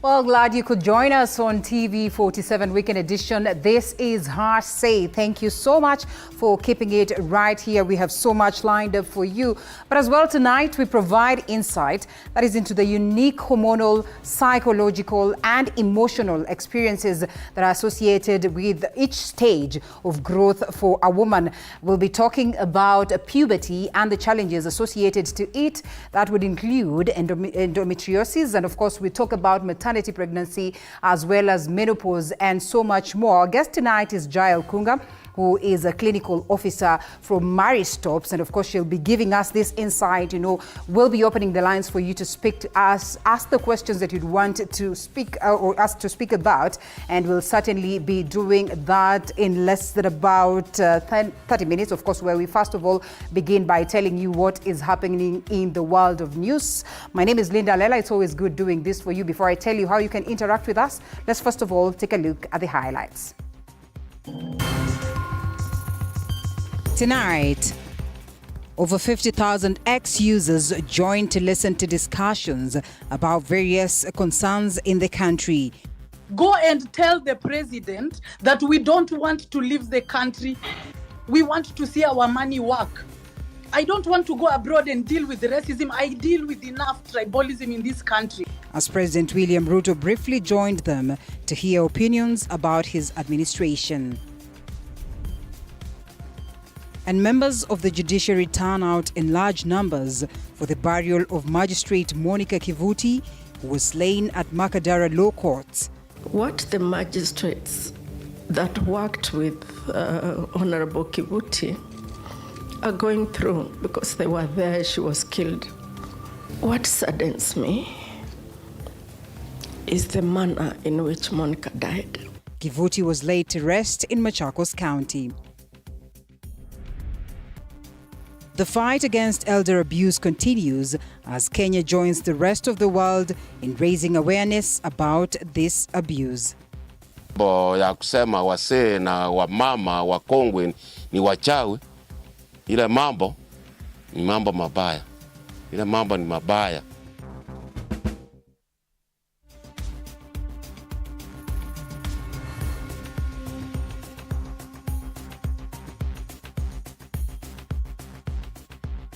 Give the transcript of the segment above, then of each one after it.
Well, glad you could join us on TV47 Weekend Edition. This is Her Say. Thank you so much for keeping it right here. We have so much lined up for you. But as well tonight, we provide insight that is into the unique hormonal, psychological, and emotional experiences that are associated with each stage of growth for a woman. We'll be talking about puberty and the challenges associated to it. That would include endometriosis, and of course, we talk about maternity, pregnancy, as well as menopause, and so much more. Our guest tonight is Jael Kunga, who is a clinical officer from Maristops, and of course she'll be giving us this insight. We'll be opening the lines for you to speak to us, ask the questions that you'd want to speak or us to speak about, and we'll certainly be doing that in less than about 30 minutes, of course, where we first of all begin by telling you what is happening in the world of news. My name is Linda Lela. It's always good doing this for you. Before I tell you how you can interact with us, let's first of all take a look at the highlights. Tonight, over 50,000 ex-users joined to listen to discussions about various concerns in the country. Go and tell the president that we don't want to leave the country. We want to see our money work. I don't want to go abroad and deal with racism. I deal with enough tribalism in this country. As President William Ruto briefly joined them to hear opinions about his administration. And members of the judiciary turn out in large numbers for the burial of Magistrate Monica Kivuti, who was slain at Makadara Law Courts. What the magistrates that worked with Honorable Kivuti are going through, because they were there, she was killed. What saddens me is the manner in which Monica died. Kivuti was laid to rest in Machakos County. The fight against elder abuse continues as Kenya joins the rest of the world in raising awareness about this abuse. Ya kusema wasee na wamama wakongwe ni wachawi, ile mambo ni mambo mabaya. Ile mambo ni mabaya.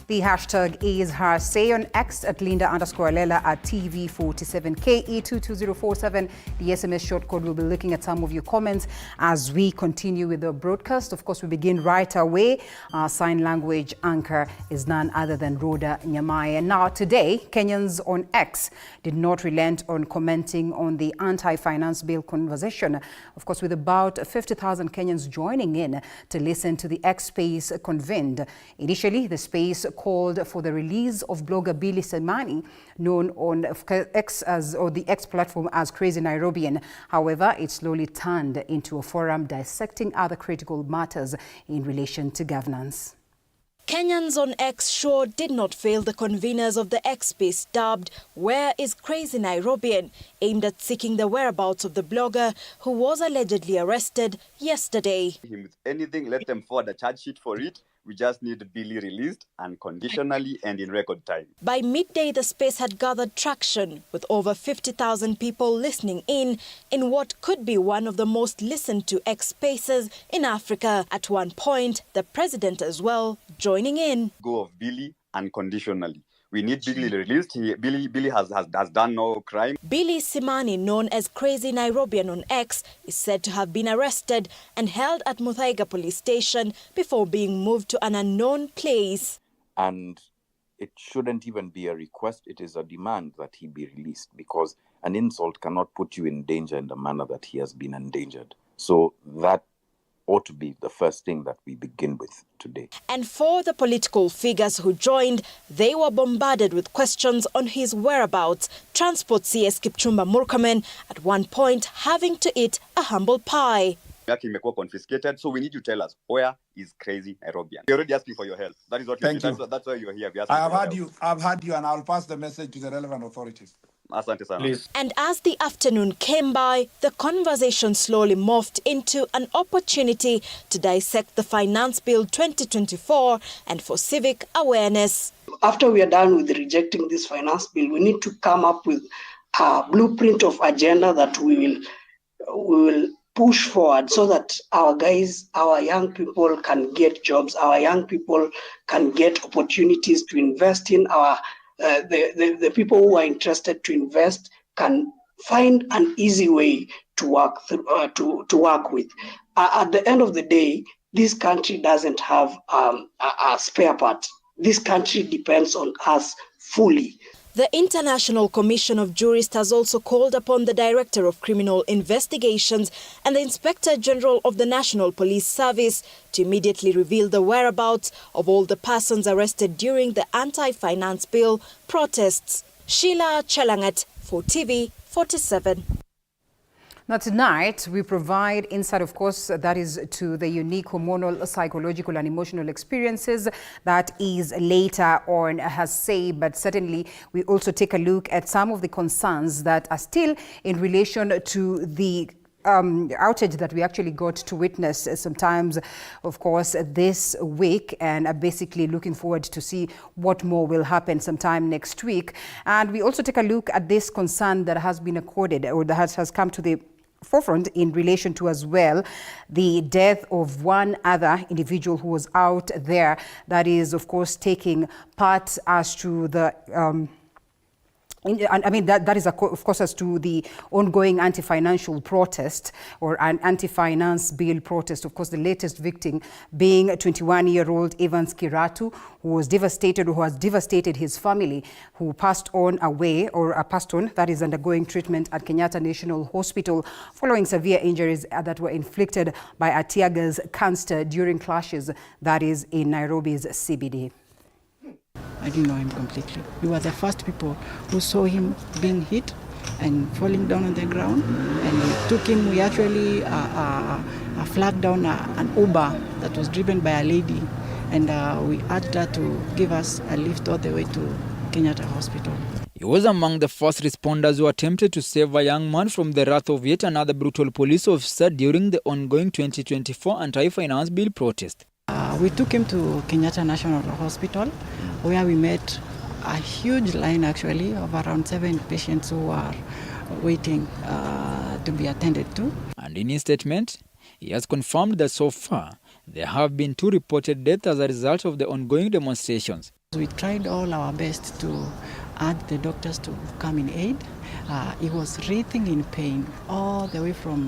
The hashtag is Her Say on X at Linda_Lela at TV47 KE22047. The SMS short code. We'll be looking at some of your comments as we continue with the broadcast. Of course, we begin right away. Our sign language anchor is none other than Rhoda Nyamai. Now, today, Kenyans on X did not relent on commenting on the anti-finance bill conversation. Of course, with about 50,000 Kenyans joining in to listen to the X space convened. Initially, the space called for the release of blogger Billy Semani, known on X or the X platform as Crazy Nairobian. However, it slowly turned into a forum dissecting other critical matters in relation to governance. Kenyans on X sure did not fail the conveners of the X space dubbed Where is Crazy Nairobian, aimed at seeking the whereabouts of the blogger who was allegedly arrested yesterday. With anything, let them forward a charge sheet for it. We just need Billy released unconditionally and in record time. By midday, the space had gathered traction, with over 50,000 people listening in what could be one of the most listened to X spaces in Africa. At one point, the president as well joining in. Go of Billy unconditionally. We need Billy released. Billy has done no crime. Billy Simani, known as Crazy Nairobian on X, is said to have been arrested and held at Muthaiga police station before being moved to an unknown place. And it shouldn't even be a request. It is a demand that he be released, because an insult cannot put you in danger in the manner that he has been endangered. So that ought to be the first thing that we begin with today. And for the political figures who joined, they were bombarded with questions on his whereabouts. Transport CS Kipchumba Murkomen at one point having to eat a humble pie. Imekuwa confiscated, so we need to tell us, where is Crazy Nairobian? We're already asking for your help. That is what you did. That's why you're here. I've heard you, and I'll pass the message to the relevant authorities. Please. And as the afternoon came by, the conversation slowly morphed into an opportunity to dissect the Finance Bill 2024 and for civic awareness. After we are done with rejecting this finance bill, we need to come up with blueprint of agenda that we will push forward so that our guys, our young people can get jobs, our young people can get opportunities to invest in our, the people who are interested to invest can find an easy way to work to work with. At the end of the day, this country doesn't have a spare part. This country depends on us fully. The International Commission of Jurists has also called upon the Director of Criminal Investigations and the Inspector General of the National Police Service to immediately reveal the whereabouts of all the persons arrested during the anti-finance bill protests. Sheila Chelangat for TV47. Now tonight, we provide insight, of course, that is to the unique hormonal, psychological and emotional experiences that is later on has say, but certainly we also take a look at some of the concerns that are still in relation to the outage that we actually got to witness sometimes, of course, this week, and are basically looking forward to see what more will happen sometime next week. And we also take a look at this concern that has been accorded or that has come to the forefront in relation to as well the death of one other individual who was out there, that is of course taking part as to the that is, of course, as to the ongoing anti-financial protest or an anti-finance bill protest. Of course, the latest victim being 21-year-old Evans Kiratu, who was devastated, who has devastated his family, who passed on, that is undergoing treatment at Kenyatta National Hospital following severe injuries that were inflicted by a tear gas canister during clashes, that is in Nairobi's CBD. I didn't know him completely. We were the first people who saw him being hit and falling down on the ground. And we took him, we actually flagged down an Uber that was driven by a lady. And we urged her to give us a lift all the way to Kenyatta Hospital. He was among the first responders who attempted to save a young man from the wrath of yet another brutal police officer during the ongoing 2024 anti-finance bill protest. We took him to Kenyatta National Hospital, where we met a huge line actually of around 7 patients who are waiting to be attended to. And in his statement, he has confirmed that so far there have been 2 reported deaths as a result of the ongoing demonstrations. We tried all our best to urge the doctors to come in aid. He was writhing in pain all the way from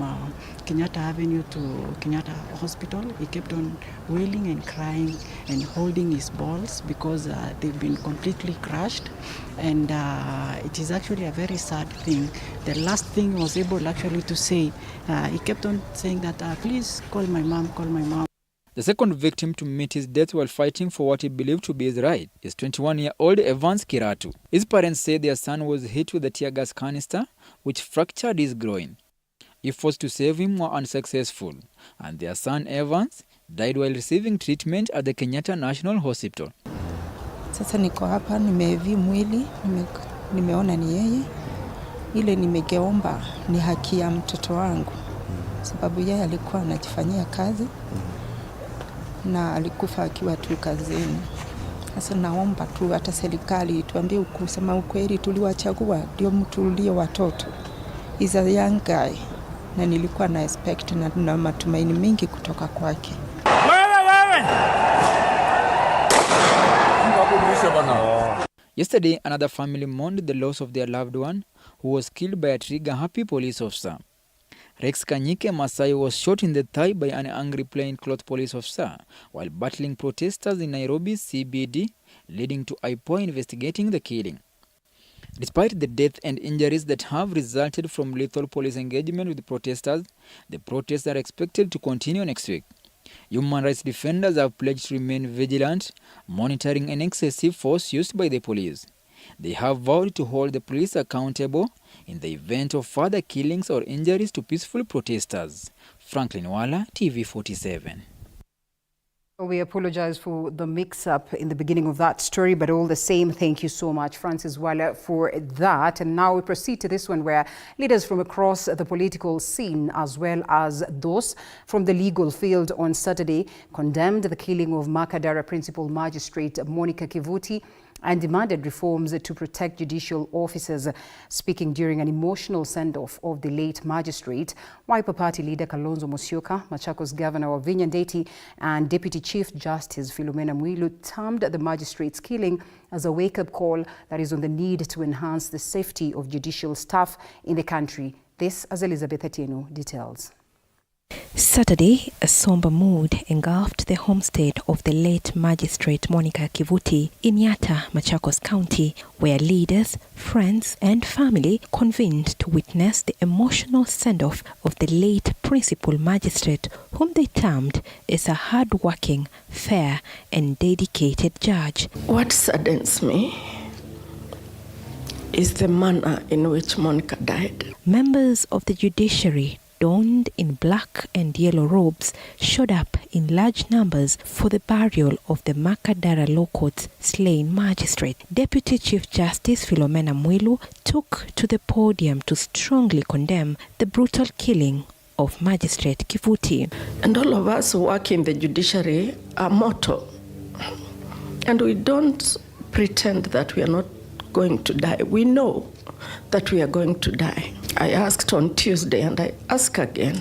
Kenyatta Avenue to Kenyatta Hospital. He kept on wailing and crying and holding his balls because they've been completely crushed. And it is actually a very sad thing. The last thing he was able actually to say, he kept on saying that, please call my mom, call my mom. The second victim to meet his death while fighting for what he believed to be his right is 21-year-old Evans Kiratu. His parents say their son was hit with a tear gas canister, which fractured his groin. Efforts to save him were unsuccessful, and their son Evans died while receiving treatment at the Kenyatta National Hospital. Sasa niko hapa, nimevi mwili, nimeona ni yeye. Ile nimegeomba ni haki ya mtoto wangu, sababu yeye alikuwa anajifanyia kazi na alikufa akiwa tu kazini. Sasa naomba tu hata serikali tuambie kusema ukweli, tuliwachagua ndio mtulie watoto. Is a young guy na nilikuwa na expect na matumaini mingi kutoka kwake. Yesterday, another family mourned the loss of their loved one who was killed by a trigger-happy police officer. Rex Kanyike Masai was shot in the thigh by an angry plainclothes police officer while battling protesters in Nairobi's CBD, leading to IPOA investigating the killing. Despite the death and injuries that have resulted from lethal police engagement with the protesters, the protests are expected to continue next week. Human rights defenders have pledged to remain vigilant, monitoring an excessive force used by the police. They have vowed to hold the police accountable in the event of further killings or injuries to peaceful protesters. Franklin Wala, TV47. We apologize for the mix-up in the beginning of that story, but all the same, thank you so much, Francis Wala, for that. And now we proceed to this one where leaders from across the political scene, as well as those from the legal field on Saturday, condemned the killing of Makadara Principal Magistrate Monica Kivuti and demanded reforms to protect judicial officers. Speaking during an emotional send-off of the late magistrate, Wiper Party leader Kalonzo Musyoka, Machakos Governor Wavinya Ndeti, and Deputy Chief Justice Philomena Mwilu termed the magistrate's killing as a wake-up call that is on the need to enhance the safety of judicial staff in the country. This, as Elizabeth Atieno details. Saturday, a somber mood engulfed the homestead of the late magistrate Monica Kivuti in Yatta, Machakos County, where leaders, friends and family convened to witness the emotional send-off of the late principal magistrate, whom they termed as a hard-working, fair and dedicated judge. What saddens me is the manner in which Monica died. Members of the judiciary, donned in black and yellow robes, showed up in large numbers for the burial of the Makadara Law Court's slain magistrate. Deputy Chief Justice Philomena Mwilu took to the podium to strongly condemn the brutal killing of Magistrate Kivuti. And all of us who work in the judiciary are mortal. And we don't pretend that we are not going to die. We know that we are going to die. I asked on Tuesday and I ask again,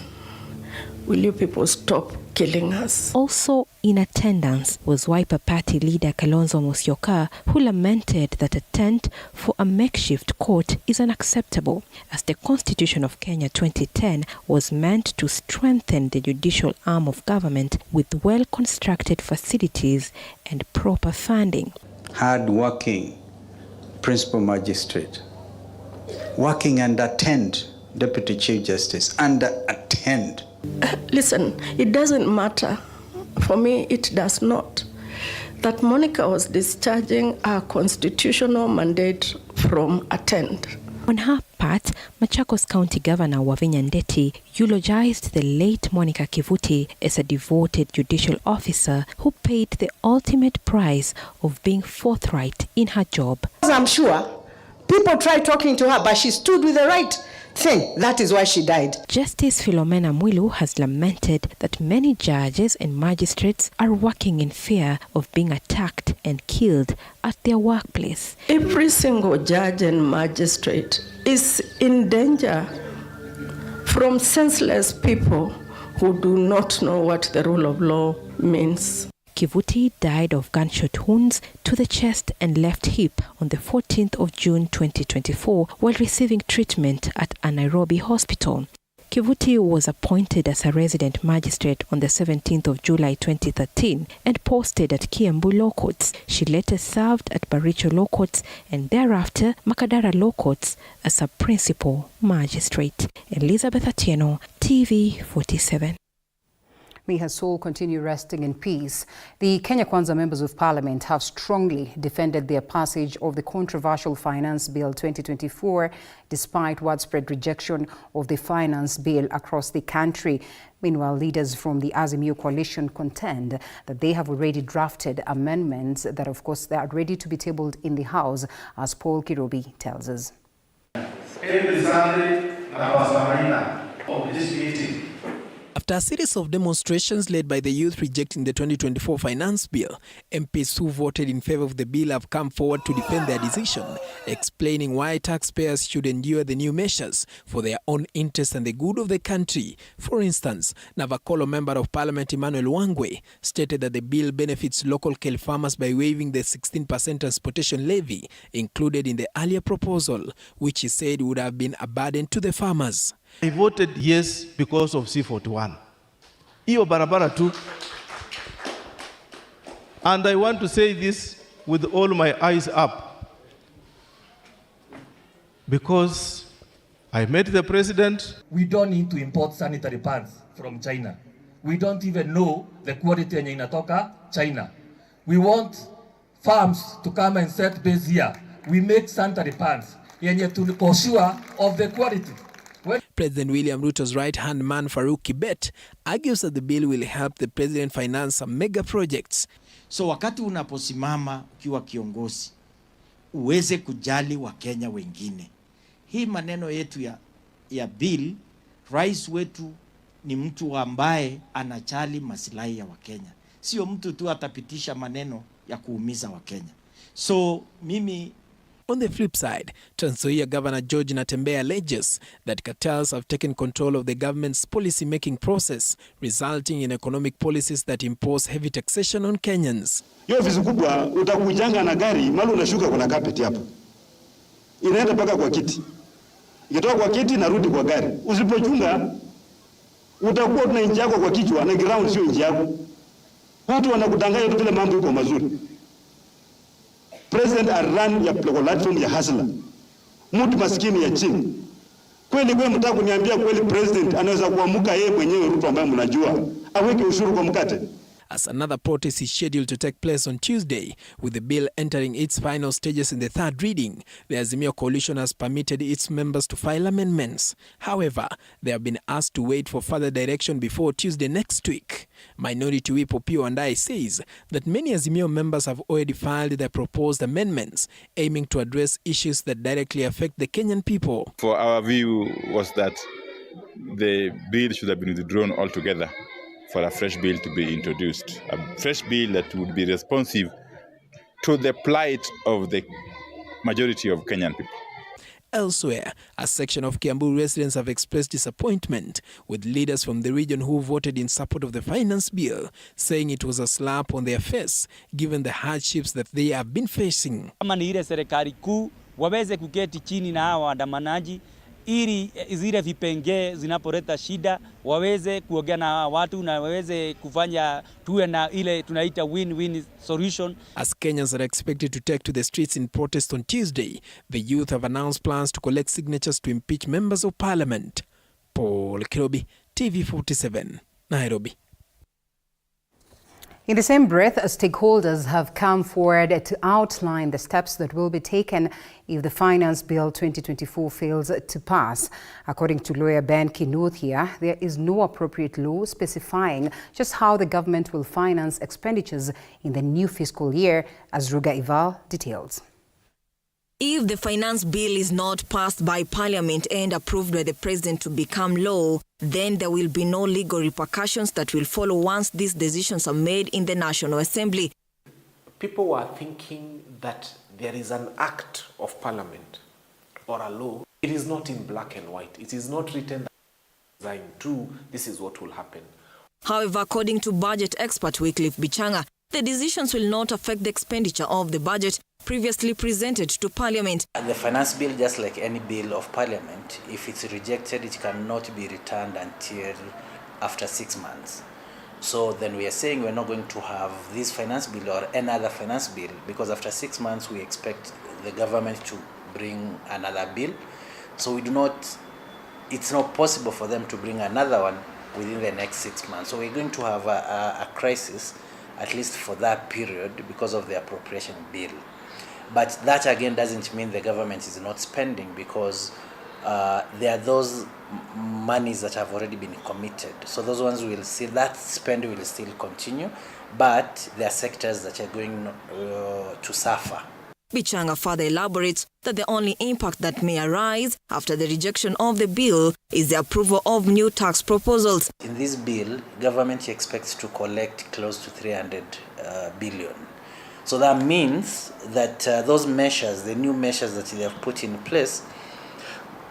will you people stop killing us? Also in attendance was Wiper Party leader Kalonzo Musyoka, who lamented that a tent for a makeshift court is unacceptable, as the Constitution of Kenya 2010 was meant to strengthen the judicial arm of government with well-constructed facilities and proper funding. Hard-working principal magistrate, working under 10 Deputy Chief Justice, under a 10. Listen, it doesn't matter. For me, it does not. That Monica was discharging her constitutional mandate from a 10. On her part, Machakos County Governor Wavinya Ndeti eulogized the late Monica Kivuti as a devoted judicial officer who paid the ultimate price of being forthright in her job. I'm sure people tried talking to her, but she stood with the right thing. That is why she died. Justice Philomena Mwilu has lamented that many judges and magistrates are working in fear of being attacked and killed at their workplace. Every single judge and magistrate is in danger from senseless people who do not know what the rule of law means. Kivuti died of gunshot wounds to the chest and left hip on the 14th of June 2024 while receiving treatment at a Nairobi hospital. Kivuti was appointed as a resident magistrate on the 17th of July 2013 and posted at Kiambu Law Courts. She later served at Baricho Law Courts and thereafter Makadara Law Courts as a principal magistrate. Elizabeth Atieno, TV47. May her soul continue resting in peace. The Kenya Kwanza members of parliament have strongly defended their passage of the controversial Finance Bill 2024, despite widespread rejection of the finance bill across the country. Meanwhile, leaders from the Azimio coalition contend that they have already drafted amendments that, of course, they are ready to be tabled in the House, as Paul Kirobi tells us. Every Sunday, of this meeting. After a series of demonstrations led by the youth rejecting the 2024 finance bill, MPs who voted in favor of the bill have come forward to defend their decision, explaining why taxpayers should endure the new measures for their own interest and the good of the country. For instance, Navakolo Member of Parliament Emmanuel Wangwe stated that the bill benefits local kale farmers by waiving the 16% transportation levy included in the earlier proposal, which he said would have been a burden to the farmers. I voted yes because of C41. Iyo barabara tu. And I want to say this with all my eyes up. Because I met the president. We don't need to import sanitary pads from China. We don't even know the quality yenye inatoka China. We want farms to come and set base here. We make sanitary pads yenye tuko sure of the quality. President William Ruto's right-hand man Farouk Kibet argues that the bill will help the president finance some mega projects. So wakati unaposimama ukiwa kiongozi, uweze kujali Wakenya wengine. Hii maneno yetu ya bill, rais wetu ni mtu ambaye anajali maslahi ya Wakenya. Sio mtu tu atapitisha maneno ya kuumiza Wakenya. So mimi. On the flip side, Trans Nzoia Governor George Natembeya alleges that cartels have taken control of the government's policy-making process, resulting in economic policies that impose heavy taxation on Kenyans. Hiyo ofisi kubwa utakujanga na gari, mali unashuka kuna carpet hapo. Inaenda paka kwa kiti. Ikitoka kwa kiti narudi kwa gari. Usipochunga utakuwa tuna inji yako kwa kichwa na ground sio inji yako. Watu wanakudanganya tu vile mambo iko mazuri. President run ya platform ya hustler. Mtu maskini ya chini. Kweli wewe mtaka kuniambia kweli president anaweza kuamuka yeye mwenyewe Ruto ambaye mnajua aweke ushuru kwa mkate? As another protest is scheduled to take place on Tuesday, with the bill entering its final stages in the third reading, the Azimio coalition has permitted its members to file amendments. However, they have been asked to wait for further direction before Tuesday next week. Minority Whip Opiyo Wandayi says that many Azimio members have already filed their proposed amendments, aiming to address issues that directly affect the Kenyan people. For our view was that the bill should have been withdrawn altogether for a fresh bill to be introduced. A fresh bill that would be responsive to the plight of the majority of Kenyan people. Elsewhere, a section of Kiambu residents have expressed disappointment with leaders from the region who voted in support of the finance bill, saying it was a slap on their face given the hardships that they have been facing. Kama ni ile serikali kuu waweze kuketi chini na hawa waandamanaji ili zile vipengee zinapoleta shida waweze kuongea na watu na waweze kufanya tuwe na ile tunaita win-win solution. As Kenyans are expected to take to the streets in protest on Tuesday, the youth have announced plans to collect signatures to impeach members of parliament. Paul Kirobi, TV47, Nairobi. In the same breath, stakeholders have come forward to outline the steps that will be taken if the Finance Bill 2024 fails to pass. According to lawyer Ben Kinuthia, there is no appropriate law specifying just how the government will finance expenditures in the new fiscal year, as Ruga Ival details. If the finance bill is not passed by Parliament and approved by the President to become law, then there will be no legal repercussions that will follow once these decisions are made in the National Assembly. People were thinking that there is an act of Parliament or a law. It is not in black and white. It is not written that this is what will happen. However, according to budget expert Wycliffe Bichanga, the decisions will not affect the expenditure of the budget previously presented to Parliament. The finance bill, just like any bill of Parliament, if it's rejected, it cannot be returned until after 6 months. So then we are saying we're not going to have this finance bill or any other finance bill because after 6 months we expect the government to bring another bill. So it's not possible for them to bring another one within the next 6 months. So we're going to have a crisis, at least for that period, because of the appropriation bill. But that again doesn't mean the government is not spending, because there are those monies that have already been committed. So those ones will still, that spend will still continue, but there are sectors that are going to suffer. Bichanga further elaborates that the only impact that may arise after the rejection of the bill is the approval of new tax proposals. In this bill, government expects to collect close to 300 billion. So that means that those measures, the new measures that they have put in place,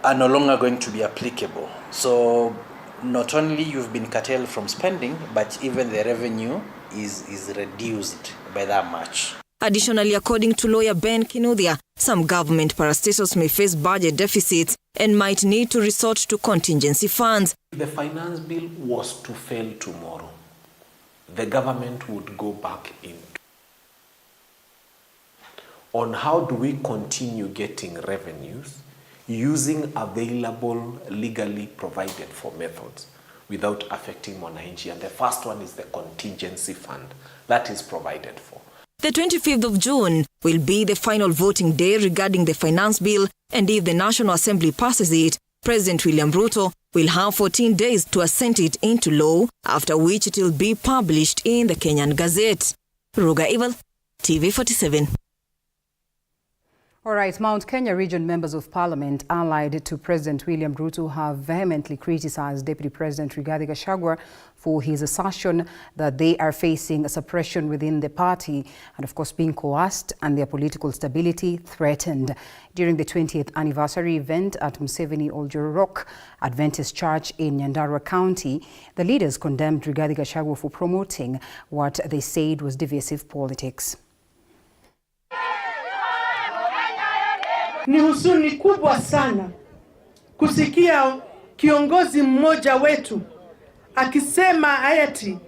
are no longer going to be applicable. So not only you've been curtailed from spending, but even the revenue is reduced by that much. Additionally, according to lawyer Ben Kinuthia, some government parastatals may face budget deficits and might need to resort to contingency funds. If the finance bill was to fail tomorrow, the government would go back on how do we continue getting revenues using available legally provided for methods without affecting Mwananchi. And the first one is the contingency fund that is provided for. The 25th of June will be the final voting day regarding the finance bill, and if the National Assembly passes it, President William Ruto will have 14 days to assent it into law, after which it will be published in the Kenyan Gazette. Ruga Ival, TV47. All right, Mount Kenya region members of parliament allied to President William Ruto have vehemently criticized Deputy President Rigathi Gachagua for his assertion that they are facing a suppression within the party and of course being coerced and their political stability threatened. During the 20th anniversary event at Museveni Oljoro Adventist Church in Nyandarua County, the leaders condemned Rigathi Gachagua for promoting what they said was divisive politics. Ni huzuni kubwa sana kusikia kiongozi mmoja wetu akisema hayati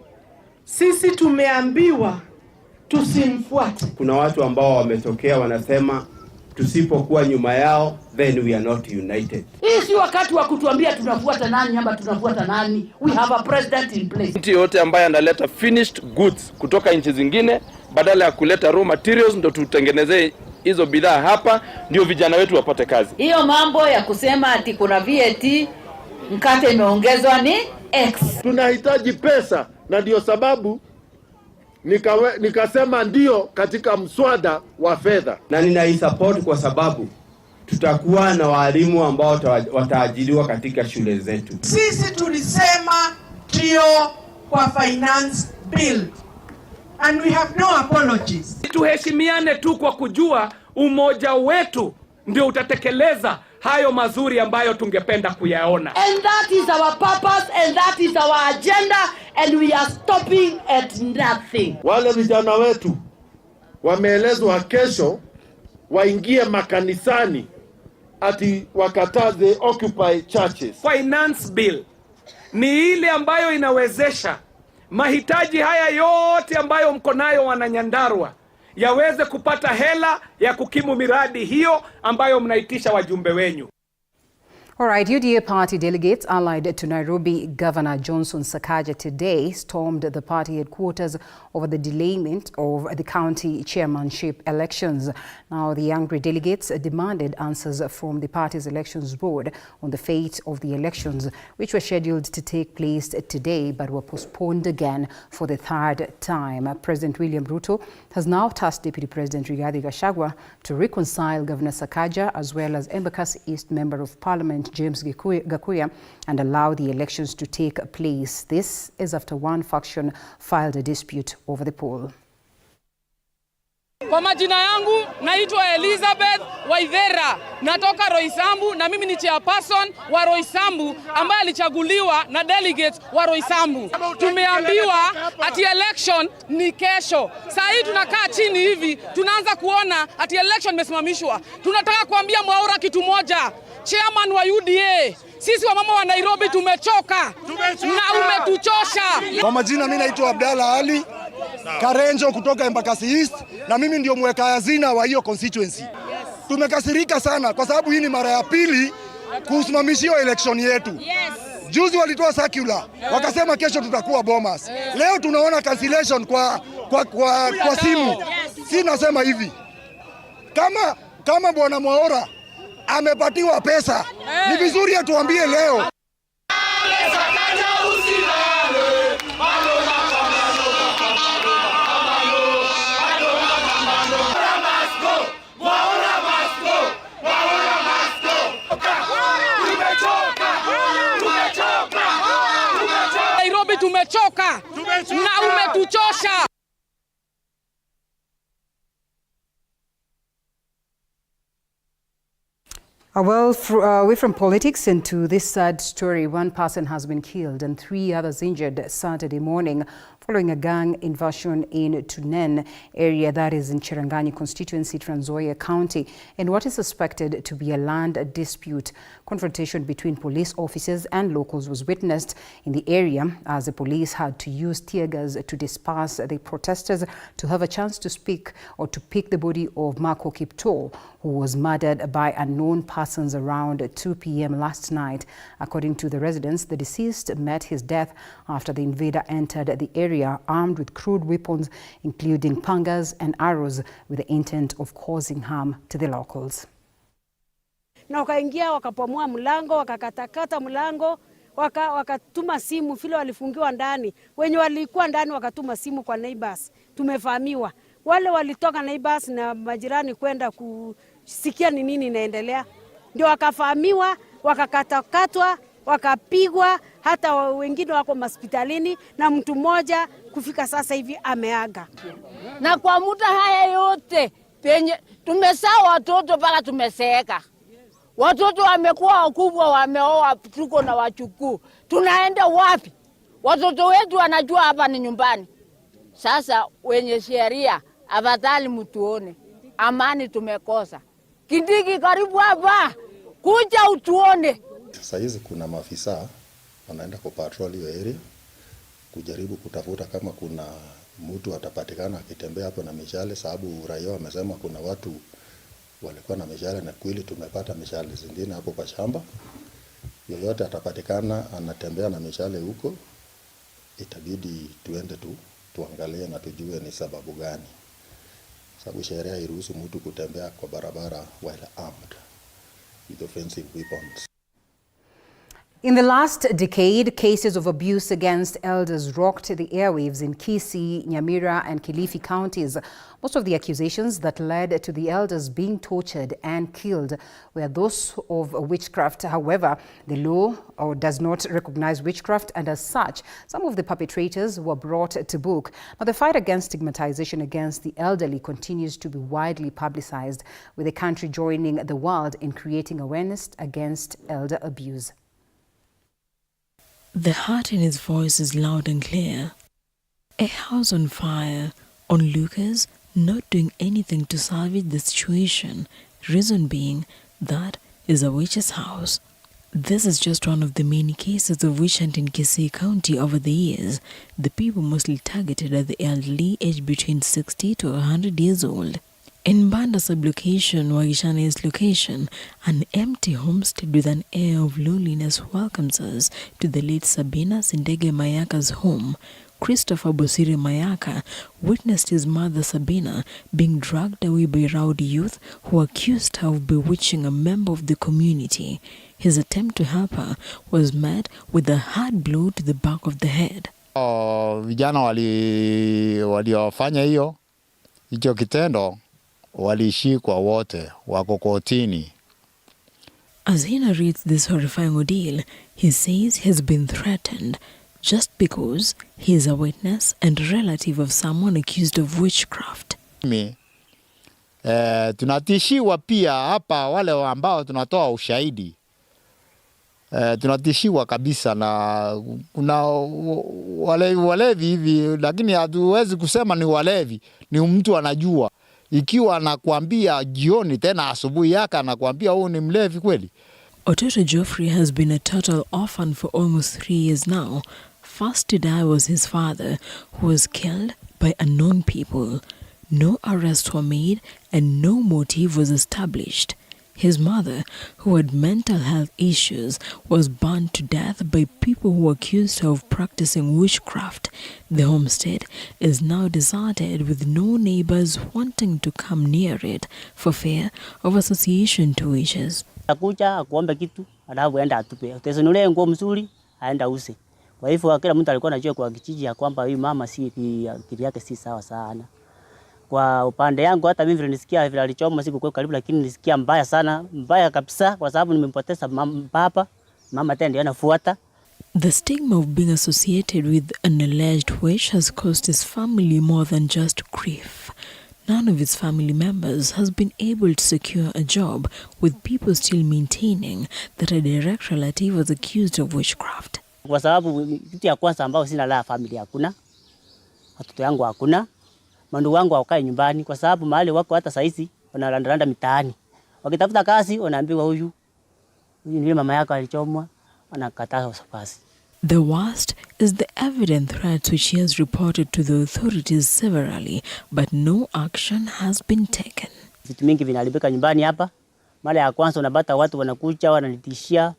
sisi tumeambiwa tusimfuate. Kuna watu ambao wametokea wanasema tusipokuwa nyuma yao then we are not united. Hii si wakati wa kutuambia tunafuata nani ama tunafuata nani. We have a president in place. Mtu yote ambaye analeta finished goods kutoka nchi zingine badala ya kuleta raw materials ndo tutengenezee hizo bidhaa hapa ndio vijana wetu wapate kazi. Hiyo mambo ya kusema ati kuna VAT mkate imeongezwa ni X. Tunahitaji pesa na ndio sababu nikasema ndio katika mswada wa fedha. Na ninaisupport kwa sababu tutakuwa na walimu ambao wataajiriwa katika shule zetu. Sisi tulisema ndio kwa finance bill. And we have no apologies. Tuheshimiane tu kwa kujua umoja wetu ndio utatekeleza hayo mazuri ambayo tungependa kuyaona. And that is our purpose and that is our agenda and we are stopping at nothing. Wale vijana wetu wameelezwa kesho waingie makanisani ati wakataze occupy churches. Finance bill ni ile ambayo inawezesha mahitaji haya yote ambayo mko nayo wananyandarua yaweze kupata hela ya kukimu miradi hiyo ambayo mnaitisha wajumbe wenyu. All right, UDA party delegates allied to Nairobi Governor Johnson Sakaja today stormed the party headquarters over the delayment of the county chairmanship elections. Now, the angry delegates demanded answers from the party's elections board on the fate of the elections, which were scheduled to take place today but were postponed again for the third time. President William Ruto has now tasked Deputy President Rigathi Gachagua to reconcile Governor Sakaja as well as Embakasi East Member of Parliament James Gakuya and allow the elections to take place. This is after one faction filed a dispute over the poll. Kwa majina yangu naitwa Elizabeth Waithera, natoka Roysambu na mimi ni chairperson wa Roysambu ambaye alichaguliwa na delegates wa Roysambu. Tumeambiwa ati election ni kesho. Saa hii tunakaa chini hivi tunaanza kuona ati election imesimamishwa. Tunataka kuambia Mwaura kitu moja. Chairman wa UDA, sisi wa mama wa Nairobi tumechoka na umetuchosha. Kwa majina mimi naitwa Abdalla Ali Karenjo kutoka Embakasi East na mimi ndio mweka hazina wa hiyo constituency. Tumekasirika sana kwa sababu hii ni mara ya pili kusimamishia election yetu. Juzi walitoa circular wakasema kesho tutakuwa Bomas. Leo tunaona cancellation kwa simu. Si nasema hivi. Kama bwana Mwaura amepatiwa pesa, ni vizuri atuambie leo. Nairobi tumechoka na umetuchosha. Well, away from politics into this sad story. One person has been killed and 3 others injured Saturday morning following a gang invasion in Tunen area that is in Cherangani constituency, Trans Nzoia County, in what is suspected to be a land dispute. Confrontation between police officers and locals was witnessed in the area as the police had to use tear gas to disperse the protesters to have a chance to speak or to pick the body of Marco Kiptoo, who was murdered by unknown persons around 2 p.m. last night. According to the residents, the deceased met his death after the invader entered the area armed with crude weapons, including pangas and arrows, with the intent of causing harm to the locals. Na wakaingia wakapomoa mlango, wakakatakata mlango, wakatuma simu vile walifungiwa ndani. Wenye walikuwa ndani wakatuma simu kwa neighbors. Tumefahamiwa. Wale walitoka neighbors na majirani kwenda sikia ni nini inaendelea. Ndio wakafahamiwa, wakakatakatwa, wakapigwa, hata wengine wako hospitalini na mtu mmoja kufika sasa hivi ameaga. Na kwa muda haya yote penye tumesaa watoto mpaka tumeseeka. Watoto wamekuwa wakubwa, wameoa, tuko na wachukuu. Tunaenda wapi? Watoto wetu wanajua hapa ni nyumbani. Sasa wenye sheria afadhali mtuone. Amani tumekosa. Kindiki karibu hapa. Kuja utuone. Sasa hizi kuna maafisa wanaenda kwa patrol hiyo area kujaribu kutafuta kama kuna mtu atapatikana akitembea hapo na mishale, sababu raia wamesema kuna watu walikuwa na mishale na kweli tumepata mishale zingine hapo kwa shamba. Yoyote atapatikana anatembea na mishale huko, itabidi tuende tuangalie na tujue ni sababu gani. Sababu sheria hairuhusu mtu kutembea kwa barabara while armed with offensive weapons. In the last decade, cases of abuse against elders rocked the airwaves in Kisii, Nyamira and Kilifi counties. Most of the accusations that led to the elders being tortured and killed were those of witchcraft. However, the law does not recognize witchcraft, and as such, some of the perpetrators were brought to book. But the fight against stigmatization against the elderly continues to be widely publicized, with the country joining the world in creating awareness against elder abuse. The heart in his voice is loud and clear. A house on fire, onlookers not doing anything to salvage the situation, reason being that is a witch's house. This is just one of the many cases of witch hunt in Kisii County over the years. The people mostly targeted are the elderly, aged between 60 to 100 years old. In BAMBA sublocation, Wagishane's location, an empty homestead with an air of loneliness welcomes us to the late Sabina Sindege Mayaka's home. Christopher Bosiri Mayaka witnessed his mother Sabina being dragged away by rowdy youth who accused her of bewitching a member of the community. His attempt to help her was met with a hard blow to the back of the head. Vijana waliofanya hiyo kitendo walishikwa wote, wako kotini. As he narrates this horrifying ordeal, he says he has been threatened just because he is a witness and relative of someone accused of witchcraft. Tunatishiwa pia hapa wale ambao tunatoa ushahidi. Tunatishiwa kabisa na kuna walevi hivi, lakini hatuwezi kusema ni walevi, ni mtu anajua. Ikiwa anakuambia jioni tena asubuhi yake anakuambia huyu ni mlevi kweli. Ototo Geoffrey has been a total orphan for almost 3 years now. First to die was his father, who was killed by unknown people. No arrests were made and no motive was established. His mother, who had mental health issues, was burned to death by people who accused her of practicing witchcraft. The homestead is now deserted, with no neighbors wanting to come near it for fear of association to witches. Akuja akuombe kitu, alafu aenda atupe. Utazinulia nguo mzuri, aenda use. Kwa hivyo kila mtu alikuwa anajua kwa kijiji ya kwamba huyu mama si akili yake si sawa sana. Kwa upande yangu hata mimi nilisikia vile alichoma siku kwa karibu, lakini nilisikia mbaya sana, mbaya kabisa, kwa sababu nimempoteza baba, mama tena ndiye anafuata. The stigma of being associated with an alleged witch has caused his family more than just grief. None of his family members has been able to secure a job, with people still maintaining that a direct relative was accused of witchcraft. Kwa sababu kitu ya kwanza ambao sina la familia hakuna. Watoto yangu hakuna. Mandugu wangu wakae nyumbani kwa sababu mahali wako hata saizi wanarandaranda mitaani. Wakitafuta kazi wanaambiwa huyu ni mama yako alichomwa, anakataa kazi. The worst is the evident threats which he has reported to the authorities severally, but no action has been taken. Vitu mingi vinaharibika nyumbani hapa. Mara ya kwanza unapata watu wanakuja wananitishia,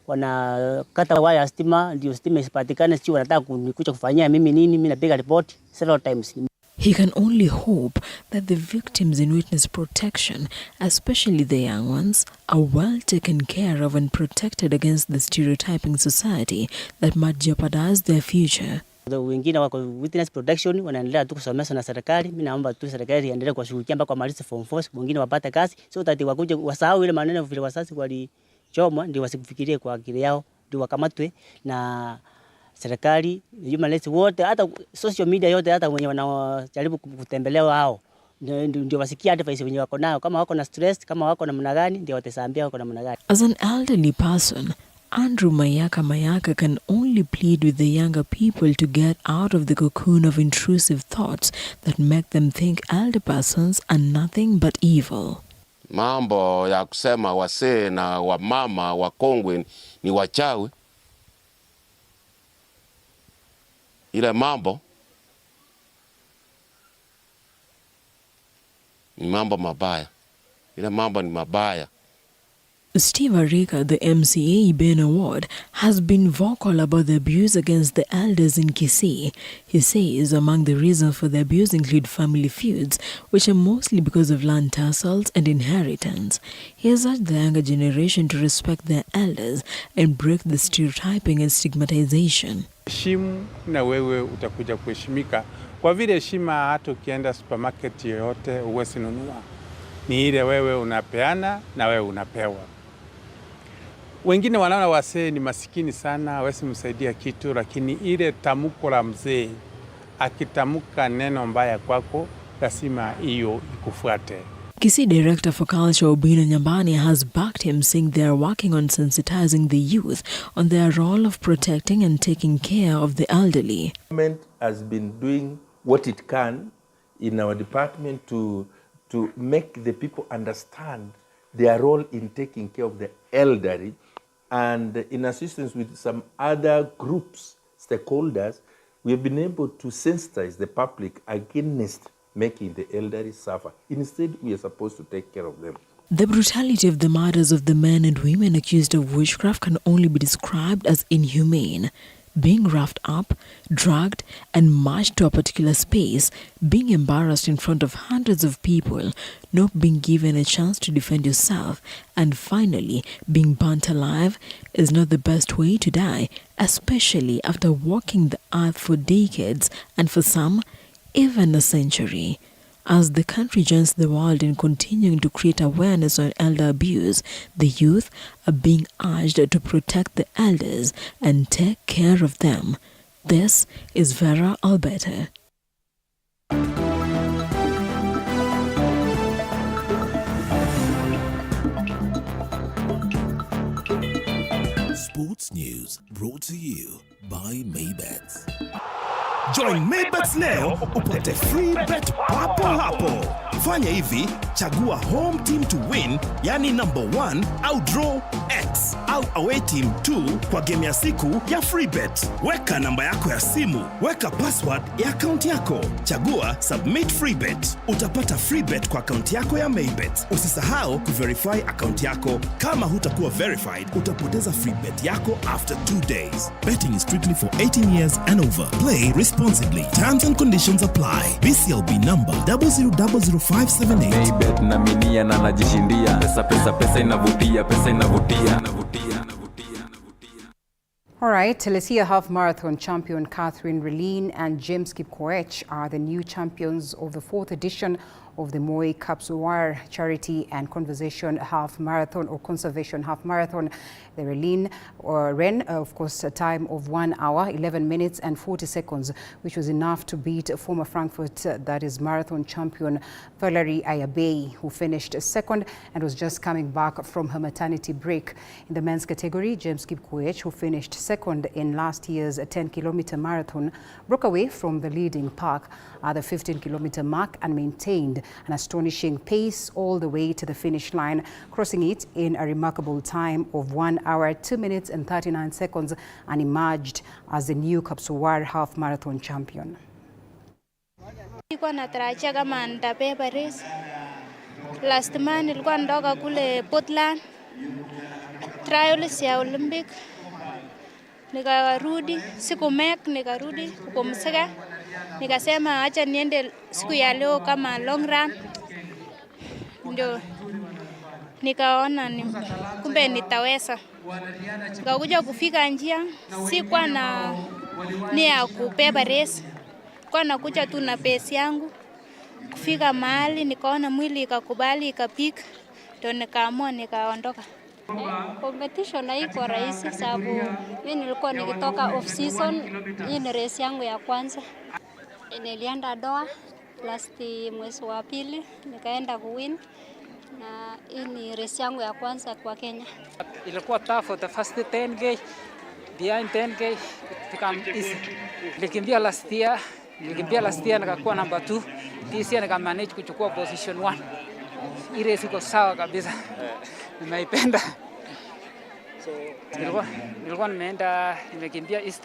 wanakata waya ya stima, ndio stima isipatikane, sio wanataka kunikuja kufanyia mimi nini, mimi napiga report several times. He can only hope that the victims in witness protection, especially the young ones, are well taken care of and protected against the stereotyping society that might jeopardize their future. Wengine wako witness protection wanaendelea tu kusomesha na serikali. Mimi naomba tu serikali iendelee kuwashughulikia mpaka wamalize form 4, wengine wapate kazi. Sio tati wakuje wasahau ile maneno vile wasasi walichomwa, ndio wasifikirie kwa akili yao, ndio wakamatwe na serikali, human rights wote, hata social media yote, hata wenye wanajaribu kutembelea hao. Ndio wasikia advice wenye wako nayo, kama wako na stress, kama wako na namna gani, ndio watasaambia wako na namna gani. As an elderly person, Andrew Mayaka can only plead with the younger people to get out of the cocoon of intrusive thoughts that make them think elder persons are nothing but evil. Mambo ya kusema wasee na wamama wakongwe ni wachawi, ile mambo ni mambo mabaya. Ile mambo ni mabaya. Steve Arika, the MCA Ben Award, has been vocal about the abuse against the elders in Kisii. He says among the reasons for the abuse include family feuds, which are mostly because of land tussles and inheritance. He has urged the younger generation to respect their elders and break the stereotyping and stigmatization. Heshimu na wewe utakuja kuheshimika. Kwa vile heshima hata ukienda supermarket yoyote uwezi nunua. Ni ile wewe unapeana na wewe unapewa. Wengine wanaona wasee ni masikini sana, hawezi msaidia kitu, lakini ile tamko la mzee akitamuka neno mbaya kwako, lazima hiyo ikufuate. Kisii Director for Culture Obina Nyambani has backed him, saying they are working on sensitizing the youth on their role of protecting and taking care of the elderly. Government has been doing what it can in our department to make the people understand their role in taking care of the elderly, and in assistance with some other groups, stakeholders, we have been able to sensitize the public against making the elderly suffer. Instead, we are supposed to take care of them. The brutality of the murders of the men and women accused of witchcraft can only be described as inhumane. Being roughed up, dragged, and marched to a particular space, being embarrassed in front of hundreds of people, not being given a chance to defend yourself, and finally being burnt alive is not the best way to die, especially after walking the earth for decades and for some, even a century. As the country joins the world in continuing to create awareness on elder abuse, the youth are being urged to protect the elders and take care of them. This is Vera Alberta. Sports News brought to you by Maybets. Join Maybets leo upate free bet papo hapo. Fanya hivi, chagua home team to win, yani number 1, au draw X, au away team 2 kwa game ya siku ya free bet. Weka namba yako ya simu, weka password ya account yako, chagua submit free bet. Utapata free bet kwa account yako ya Maybets. Usisahau kuverify account yako. Kama hutakuwa verified, utapoteza free bet yako after 2 days. Betting is strictly for 18 years and over. Play responsibly. Terms and conditions apply. BCLB number 000578. Maybet na minia na najishindia. Pesa inavutia, pesa inavutia. All right, let's see. Half marathon champion Catherine Relin and James Kipkoech are the new champions of the 4th edition of the Moi Kapsuwar Charity and Conservation Half Marathon or Conservation Half Marathon. The Relin ran, of course, a time of 1 hour, 11 minutes and 40 seconds, which was enough to beat former Frankfurt, that is marathon champion Valerie Ayabei, who finished second and was just coming back from her maternity break. In the men's category, James Kipkoech, who finished second in last year's 10-kilometer marathon, broke away from the leading pack at the 15-kilometer mark and maintained an astonishing pace all the way to the finish line, crossing it in a remarkable time of 1 hour, 2 minutes and 39 seconds, and emerged as the new Kapsuwar half marathon champion. Nilikuwa natarajia kama nitapepa race. Last month nilikuwa ndoka kule Portland trials ya Olympic. Nikarudi siku mek, nikarudi kupumzika. Nikasema acha niende siku ya leo kama long run. Ndio nikaona kumbe nitaweza. Nikakuja kufika njia, sikuwa na ni ya kubeba race. Kwa nakuja tu na pesi yangu. Kufika mahali nikaona mwili ikakubali ikapika. Ndio nikaamua nikaondoka. Competition haiko rahisi sababu mimi nilikuwa nikitoka off season. Hii ni race yangu ya kwanza. Nilienda Doha last mwezi wa pili nikaenda kuwin na hii ni race yangu ya kwanza kwa Kenya. Ilikuwa tough for the first 10k, behind 10k become easy. Nilikimbia last year nikakuwa number 2. This year nikamanage kuchukua position 1. Hii race iko sawa kabisa. Nimeipenda. Nilikuwa nimekimbia Eastern